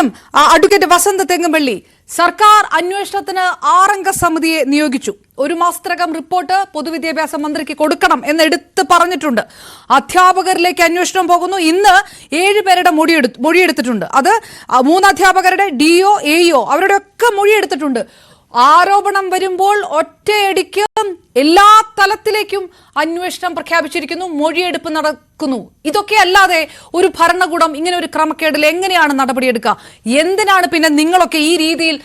ആദ്യം അഡ്വക്കേറ്റ് വസന്ത് തെങ്ങുംപള്ളി, സർക്കാർ അന്വേഷണത്തിന് 6 അംഗ സമിതിയെ നിയോഗിച്ചു. 1 മാസത്തിനകം റിപ്പോർട്ട് പൊതുവിദ്യാഭ്യാസ മന്ത്രിക്ക് കൊടുക്കണം എന്ന് എടുത്ത് പറഞ്ഞിട്ടുണ്ട്. അധ്യാപകരിലേക്ക് അന്വേഷണം പോകുന്നു. ഇന്ന് 7 പേരുടെ മൊഴിയെടുത്തിട്ടുണ്ട്. അത് 3 അധ്യാപകരുടെ, DO, AEO അവരുടെ ഒക്കെ മൊഴിയെടുത്തിട്ടുണ്ട്. ആരോപണം വരുമ്പോൾ ഒറ്റയടിക്ക് എല്ലാ തലത്തിലേക്കും അന്വേഷണം പ്രഖ്യാപിച്ചിരിക്കുന്നു, മൊഴിയെടുപ്പ് നടക്കുന്നു. ഇതൊക്കെ അല്ലാതെ ഒരു ഭരണകൂടം ഇങ്ങനെ ഒരു ക്രമക്കേടിൽ എങ്ങനെയാണ് നടപടിയെടുക്കുക? എന്തിനാണ് പിന്നെ നിങ്ങളൊക്കെ ഈ രീതിയിൽ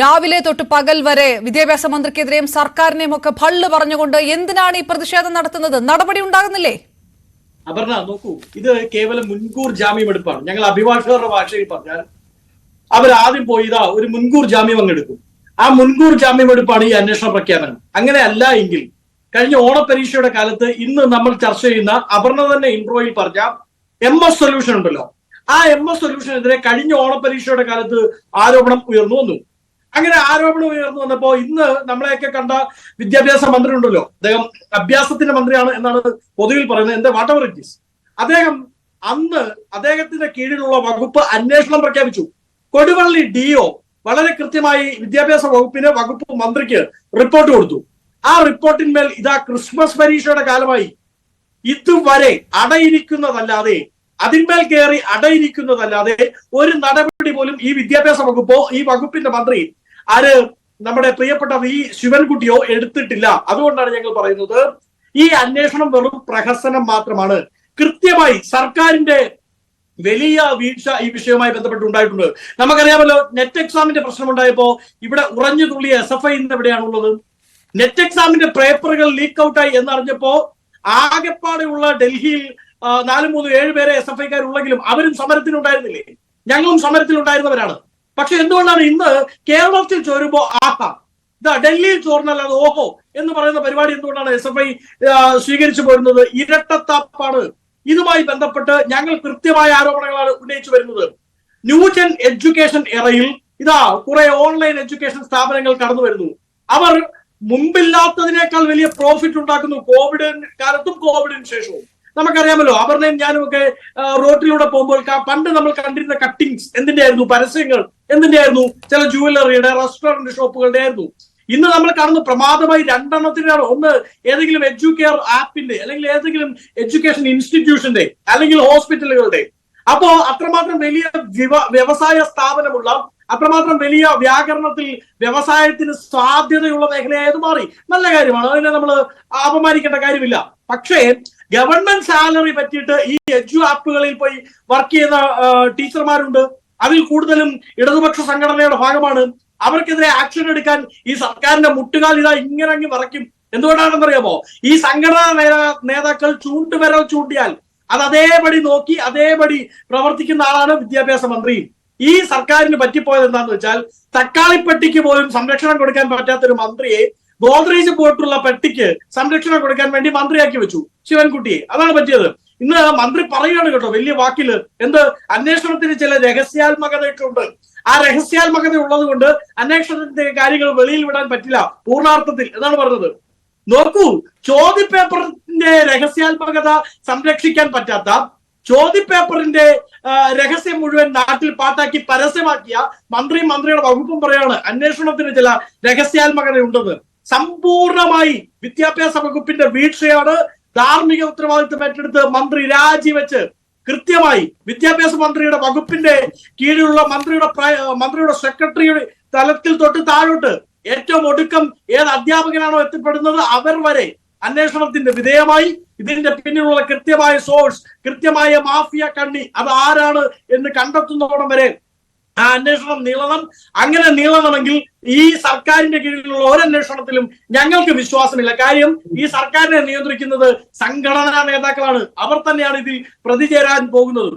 രാവിലെ തൊട്ട് പകൽ വരെ വിദ്യാഭ്യാസ മന്ത്രിക്കെതിരെയും സർക്കാരിനെയും ഒക്കെ ഭള്ള് പറഞ്ഞുകൊണ്ട് എന്തിനാണ് ഈ പ്രതിഷേധം നടത്തുന്നത്? നടപടി ഉണ്ടാകുന്നില്ലേ? അപർണ, നോക്കൂ, ഇത് കേവലം മുൻകൂർ ജാമ്യം എടുപ്പാണ്. ഞങ്ങൾ അഭിഭാഷകരുടെ ഭാഷയിൽ പറഞ്ഞാൽ അവരാദ്യം പോയി ഒരു മുൻകൂർ ജാമ്യം അങ്ങെടുക്കും. ആ മുൻകൂർ ജാമ്യമെടുപ്പാണ് ഈ അന്വേഷണ പ്രഖ്യാപനം. അങ്ങനെ അല്ല എങ്കിൽ കഴിഞ്ഞ ഓണപരീക്ഷയുടെ കാലത്ത് ഇന്ന് നമ്മൾ ചർച്ച ചെയ്യുന്ന അപർണ തന്നെ ഇൻട്രോയിൽ പറഞ്ഞ MS സൊല്യൂഷൻ ഉണ്ടല്ലോ, ആ MS സൊല്യൂഷനെതിരെ കഴിഞ്ഞ ഓണപരീക്ഷയുടെ കാലത്ത് ആരോപണം ഉയർന്നു വന്നു. അങ്ങനെ ആരോപണം ഉയർന്നു വന്നപ്പോ ഇന്ന് നമ്മളെയൊക്കെ കണ്ട വിദ്യാഭ്യാസ മന്ത്രി ഉണ്ടല്ലോ, അദ്ദേഹം അഭ്യാസത്തിന്റെ മന്ത്രിയാണ് എന്നാണ് പൊതുവിൽ പറയുന്നത്, എന്താ വാട്ട് എവർ ഇറ്റ് ഈസ്, അദ്ദേഹം അന്ന് അദ്ദേഹത്തിന്റെ കീഴിലുള്ള വകുപ്പ് അന്വേഷണം പ്രഖ്യാപിച്ചു. കൊടുവള്ളി DO വളരെ കൃത്യമായി വിദ്യാഭ്യാസ വകുപ്പ് മന്ത്രിക്ക് റിപ്പോർട്ട് കൊടുത്തു. ആ റിപ്പോർട്ടിന്മേൽ ക്രിസ്മസ് പരീക്ഷയുടെ കാലമായി ഇതുവരെ അടയിരിക്കുന്നതല്ലാതെ, അതിന്മേൽ കയറി അടയിരിക്കുന്നതല്ലാതെ ഒരു നടപടി പോലും ഈ വിദ്യാഭ്യാസ വകുപ്പോ ഈ വകുപ്പിന്റെ മന്ത്രി നമ്മുടെ പ്രിയപ്പെട്ട ശിവൻകുട്ടിയോ എടുത്തിട്ടില്ല. അതുകൊണ്ടാണ് ഞങ്ങൾ പറയുന്നത് ഈ അന്വേഷണം വെറും പ്രഹസനം മാത്രമാണ്. കൃത്യമായി സർക്കാരിന്റെ വലിയ വീഴ്ച ഈ വിഷയവുമായി ബന്ധപ്പെട്ടുണ്ടായിട്ടുണ്ട്. നമുക്കറിയാമല്ലോ, നെറ്റ് എക്സാമിന്റെ പ്രശ്നമുണ്ടായപ്പോ ഇവിടെ ഉറഞ്ഞു തുള്ളിയ SFI ഇന്ന് എവിടെയാണുള്ളത്? നെറ്റ് എക്സാമിന്റെ പേപ്പറുകൾ ലീക്ക് ഔട്ടായി എന്നറിഞ്ഞപ്പോ ആകെപ്പാടെയുള്ള ഡൽഹിയിൽ 4-3-7 പേരെ SFIക്കാരുള്ളെങ്കിലും അവരും സമരത്തിനുണ്ടായിരുന്നില്ലേ? ഞങ്ങളും സമരത്തിലുണ്ടായിരുന്നവരാണ്. പക്ഷെ എന്തുകൊണ്ടാണ് ഇന്ന് കേരളത്തിൽ ചോരുമ്പോ ഡൽഹിയിൽ ചോർന്നല്ലാതെ ഓഹോ എന്ന് പറയുന്ന പരിപാടി എന്തുകൊണ്ടാണ് SFI സ്വീകരിച്ചു പോരുന്നത്? ഇരട്ടത്താപ്പാണ്. ഇതുമായി ബന്ധപ്പെട്ട് ഞങ്ങൾ കൃത്യമായ ആരോപണങ്ങളാണ് ഉന്നയിച്ചു വരുന്നത്. ന്യൂജൻ എഡ്യൂക്കേഷൻ എറയിൽ കുറെ ഓൺലൈൻ എഡ്യൂക്കേഷൻ സ്ഥാപനങ്ങൾ കടന്നു വരുന്നു. അവർ മുമ്പില്ലാത്തതിനേക്കാൾ വലിയ പ്രോഫിറ്റ് ഉണ്ടാക്കുന്നു, കോവിഡിന് കാലത്തും കോവിഡിന് ശേഷവും. നമുക്കറിയാമല്ലോ, അപർണയും ഞാനും ഒക്കെ റോട്ടിലൂടെ പോകുമ്പോൾ പണ്ട് നമ്മൾ കണ്ടിരുന്ന കട്ടിങ്സ് എന്തിന്റെ ആയിരുന്നു, പരസ്യങ്ങൾ എന്തിന്റെ ആയിരുന്നു, ചില ജുവലറിയുടെ, റെസ്റ്റോറന്റ് ഷോപ്പുകളുടെ ആയിരുന്നു. ഇന്ന് നമ്മൾ കാണുന്ന പ്രമാദമായി 2 എണ്ണത്തിനാണ്. ഒന്ന് ഏതെങ്കിലും എഡ്യൂക്കെയർ ആപ്പിന്റെ, അല്ലെങ്കിൽ ഏതെങ്കിലും എഡ്യൂക്കേഷൻ ഇൻസ്റ്റിറ്റ്യൂഷന്റെ, അല്ലെങ്കിൽ ഹോസ്പിറ്റലുകളുടെ. അപ്പോ അത്രമാത്രം വലിയ വ്യവസായ സ്ഥാപനമുള്ള, അത്രമാത്രം വലിയ വ്യാകരണത്തിൽ വ്യവസായത്തിന് സാധ്യതയുള്ള മേഖലയായത് മാറി. നല്ല കാര്യമാണ്, അതിനെ നമ്മൾ അപമാനിക്കേണ്ട കാര്യമില്ല. പക്ഷേ ഗവൺമെന്റ് സാലറി പറ്റിയിട്ട് ഈ എഡ്യു ആപ്പുകളിൽ പോയി വർക്ക് ചെയ്യുന്ന ടീച്ചർമാരുണ്ട്. അതിൽ കൂടുതലും ഇടതുപക്ഷ സംഘടനയുടെ ഭാഗമാണ്. അവർക്കെതിരെ ആക്ഷൻ എടുക്കാൻ ഈ സർക്കാരിന്റെ മുട്ടുകാൽ ഇങ്ങനെ അങ്ങ് വിറയ്ക്കും. എന്തുകൊണ്ടാണെന്നറിയാമോ? ഈ സംഘടനാ നേതാക്കൾ ചൂണ്ടുവിരൽ ചൂണ്ടിയാൽ അത് അതേപടി നോക്കി അതേപടി പ്രവർത്തിക്കുന്ന ആളാണ് വിദ്യാഭ്യാസ മന്ത്രി. ഈ സർക്കാരിന് പറ്റിപ്പോയത് എന്താന്ന് വെച്ചാൽ, തക്കാളിപ്പെട്ടിക്ക് പോലും സംരക്ഷണം കൊടുക്കാൻ പറ്റാത്തൊരു മന്ത്രിയെ ഗോദ്രേജ് പോയിട്ടുള്ള പെട്ടിക്ക് സംരക്ഷണം കൊടുക്കാൻ വേണ്ടി മന്ത്രിയാക്കി വെച്ചു ശിവൻകുട്ടിയെ. അതാണ് പറ്റിയത്. ഇന്ന് മന്ത്രി പറയുകയാണ് കേട്ടോ വലിയ വാക്കില്, അന്വേഷണത്തിന് ചില രഹസ്യാത്മകതയൊക്കെ ഉണ്ട്. ആ രഹസ്യാത്മകത ഉള്ളത് കൊണ്ട് അന്വേഷണത്തിന്റെ കാര്യങ്ങൾ വെളിയിൽ വിടാൻ പറ്റില്ല പൂർണ്ണാർത്ഥത്തിൽ എന്നാണ് പറഞ്ഞത്. നോക്കൂ, ചോദ്യപേപ്പറിന്റെ രഹസ്യാത്മകത സംരക്ഷിക്കാൻ പറ്റാത്ത, ചോദ്യപേപ്പറിന്റെ രഹസ്യം മുഴുവൻ നാട്ടിൽ പാട്ടാക്കി പരസ്യമാക്കിയ മന്ത്രിയും മന്ത്രിയുടെ വകുപ്പും പറയാണ് അന്വേഷണത്തിന് ചില രഹസ്യാത്മകത ഉണ്ടെന്ന്. സമ്പൂർണമായി വിദ്യാഭ്യാസ വകുപ്പിന്റെ വീഴ്ചയാണ്. ധാർമ്മിക ഉത്തരവാദിത്വം ഏറ്റെടുത്ത് മന്ത്രി രാജിവെച്ച് കൃത്യമായി വിദ്യാഭ്യാസ മന്ത്രിയുടെ വകുപ്പിന്റെ കീഴിലുള്ള മന്ത്രിയുടെ സെക്രട്ടറിയുടെ തലത്തിൽ തൊട്ട് താഴോട്ട് ഏറ്റവും ഒടുക്കം ഏത് അധ്യാപകനാണോ എത്തിപ്പെടുന്നത് അവർ വരെ അന്വേഷണത്തിന്റെ വിധേയമായി ഇതിന്റെ പിന്നിലുള്ള കൃത്യമായ സോഴ്സ്, കൃത്യമായ മാഫിയ കണ്ണി അത് ആരാണ് എന്ന് കണ്ടെത്തുന്നതോളം വരെ ആ അന്വേഷണം നീളണം. അങ്ങനെ നീളണമെങ്കിൽ ഈ സർക്കാരിന്റെ കീഴിലുള്ള ഒരന്വേഷണത്തിലും ഞങ്ങൾക്ക് വിശ്വാസമില്ല. കാര്യം ഈ സർക്കാരിനെ നിയന്ത്രിക്കുന്നത് സംഘടനാ നേതാക്കളാണ്. അവർ തന്നെയാണ് ഇതിൽ പ്രതിചേരാൻ പോകുന്നത്.